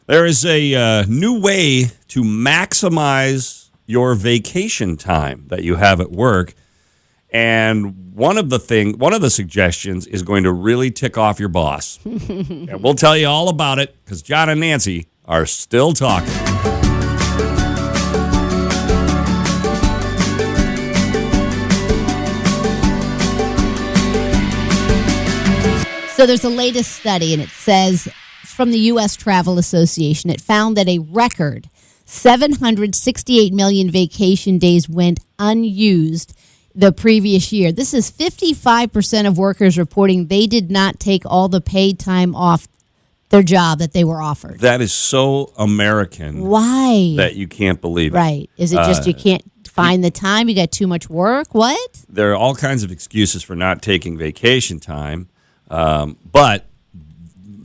There is a new way to maximize your vacation time that you have at work. And one of the suggestions is going to really tick off your boss. And we'll tell you all about it because John and Nancy are still talking. So there's a latest study, and it says from the U.S. Travel Association, it found that a record 768 million vacation days went unused the previous year. This is 55% of workers reporting they did not take all the paid time off their job that they were offered. That is so American. Why? That you can't believe it. Right. Is it just you can't find the time? You got too much work? What? There are all kinds of excuses for not taking vacation time. But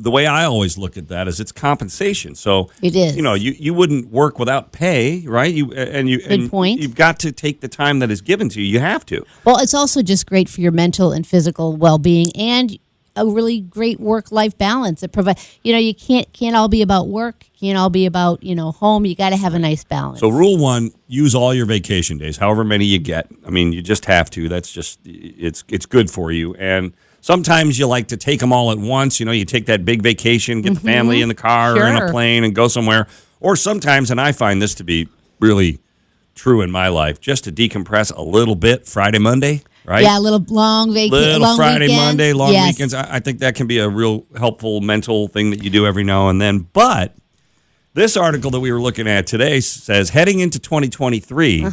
the way I always look at that is it's compensation. So it is. You wouldn't work without pay, right? Good point. You've got to take the time that is given to you. You have to. Well, it's also just great for your mental and physical well-being and a really great work-life balance. It provides. You can't all be about work. Can't all be about home. You got to have a nice balance. So rule 1: use all your vacation days, however many you get. I mean, you just have to. That's just it's good for you. And sometimes you like to take them all at once. You take that big vacation, get the family in the car or in a plane and go somewhere. Or sometimes, and I find this to be really true in my life, just to decompress a little bit Friday, Monday, right? Yeah, a little long vacation. Little Friday, weekend. Monday, long weekends. I think that can be a real helpful mental thing that you do every now and then. But this article that we were looking at today says heading into 2023,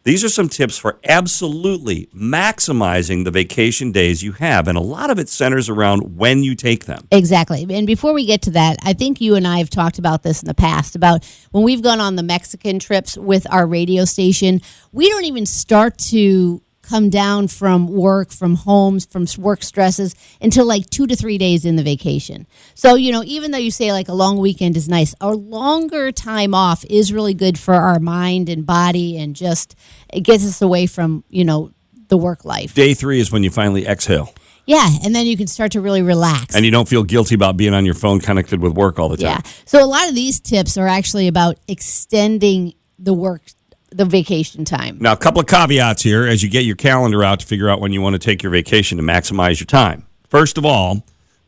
these are some tips for absolutely maximizing the vacation days you have. And a lot of it centers around when you take them. Exactly. And before we get to that, I think you and I have talked about this in the past, about when we've gone on the Mexican trips with our radio station, we don't even start to come down from work, from homes, from work stresses until like 2 to 3 days in the vacation. So, even though you say like a long weekend is nice, a longer time off is really good for our mind and body, and just it gets us away from, the work life. Day 3 is when you finally exhale. Yeah, and then you can start to really relax. And you don't feel guilty about being on your phone connected with work all the time. Yeah. So a lot of these tips are actually about extending the vacation time. Now, a couple of caveats here as you get your calendar out to figure out when you want to take your vacation to maximize your time. First of all,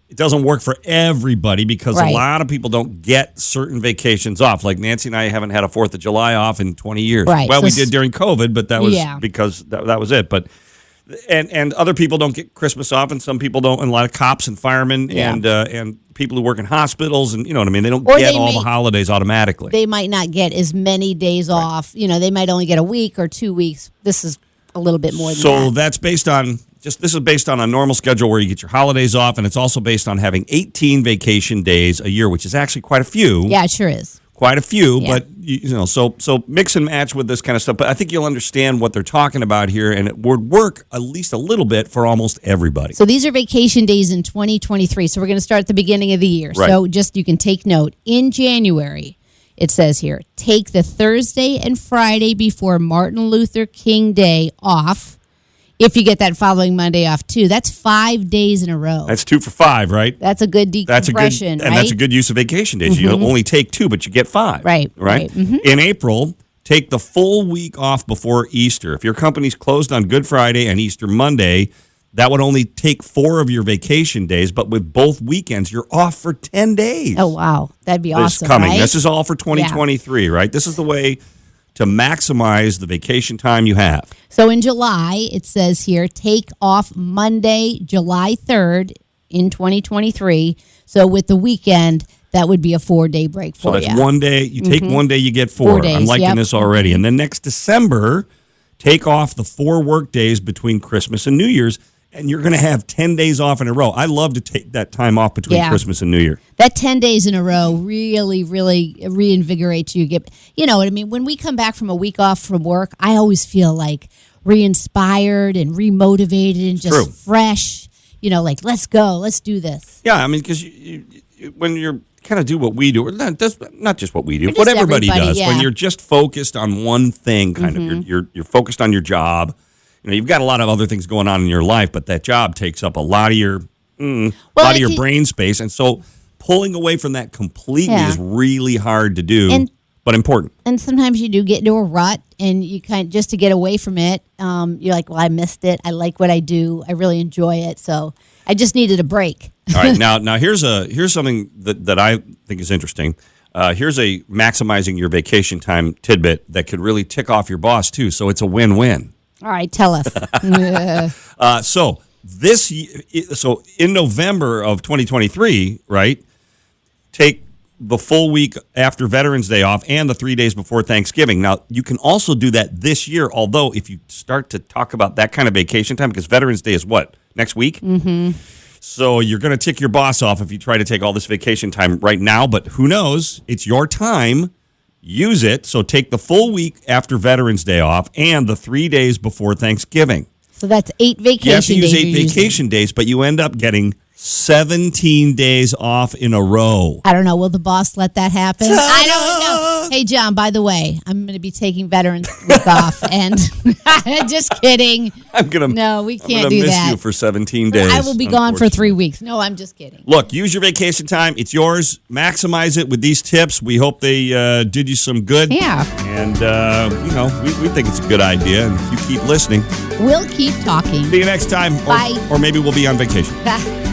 it doesn't work for everybody because a lot of people don't get certain vacations off. Like Nancy and I haven't had a 4th of July off in 20 years. Right. Well, we did during COVID, but that was Yeah. because that was it. But and other people don't get Christmas off, and some people don't, and a lot of cops and firemen and people who work in hospitals, and you know what I mean. They don't get all the holidays automatically. They might not get as many days off. They might only get a week or 2 weeks. This is a little bit more than that. So that's based on this is based on a normal schedule where you get your holidays off, and it's also based on having 18 vacation days a year, which is actually quite a few. Yeah, it sure is. Quite a few, but so mix and match with this kind of stuff. But I think you'll understand what they're talking about here, and it would work at least a little bit for almost everybody. So these are vacation days in 2023. So we're going to start at the beginning of the year. Right. So just you can take note. In January, it says here, take the Thursday and Friday before Martin Luther King Day off. If you get that following Monday off, too. That's 5 days in a row. That's 2 for 5, right? That's a good decompression, and that's a good use of vacation days. You only take 2, but you get 5. Right. Mm-hmm. In April, take the full week off before Easter. If your company's closed on Good Friday and Easter Monday, that would only take 4 of your vacation days, but with both weekends, you're off for 10 days. Oh, wow. That'd be awesome, coming. Right? This is all for 2023, right? This is the way to maximize the vacation time you have. So in July, it says here, take off Monday, July 3rd in 2023. So with the weekend, that would be a 4-day break for you. So that's 1 day. You take 1 day, you get 4. 4 days, I'm liking this already. And then next December, take off the 4 work days between Christmas and New Year's, and you're going to have 10 days off in a row. I love to take that time off between Christmas and New Year. That 10 days in a row really, really reinvigorates you. You know what I mean? When we come back from a week off from work, I always feel like re-inspired and remotivated and just fresh. Like, let's go. Let's do this. Yeah, I mean, because when you're kind of do what we do, or not just what we do, what everybody does, when you're just focused on one thing, kind of, you're focused on your job. You've got a lot of other things going on in your life, but that job takes up a lot of your brain space. And so pulling away from that completely Yeah. is really hard to do, And- but important. And sometimes you do get into a rut, and you just to get away from it, you're like, well, I missed it. I like what I do. I really enjoy it. So I just needed a break. All right, now here's something that I think is interesting. Here's a maximizing your vacation time tidbit that could really tick off your boss too. So it's a win-win. All right, tell us. So in November of 2023, right? Take the full week after Veterans Day off and the 3 days before Thanksgiving. Now, you can also do that this year, although if you start to talk about that kind of vacation time, because Veterans Day is what? Next week? Mm-hmm. So you're going to tick your boss off if you try to take all this vacation time right now, but who knows? It's your time. Use it. So take the full week after Veterans Day off and the 3 days before Thanksgiving. So that's 8 vacation You have to use days. 8 you're using. vacation days, but you end up getting 17 days off in a row. I don't know. Will the boss let that happen? I don't know. Hey, John, by the way, I'm going to be taking Veterans Week off. And just kidding. No, we can't do miss that. you for 17 days. I will be gone for 3 weeks. No, I'm just kidding. Look, use your vacation time. It's yours. Maximize it with these tips. We hope they did you some good. Yeah. And, we think it's a good idea. And if you keep listening, We'll keep talking. see you next time. Bye. Or maybe we'll be on vacation. Bye.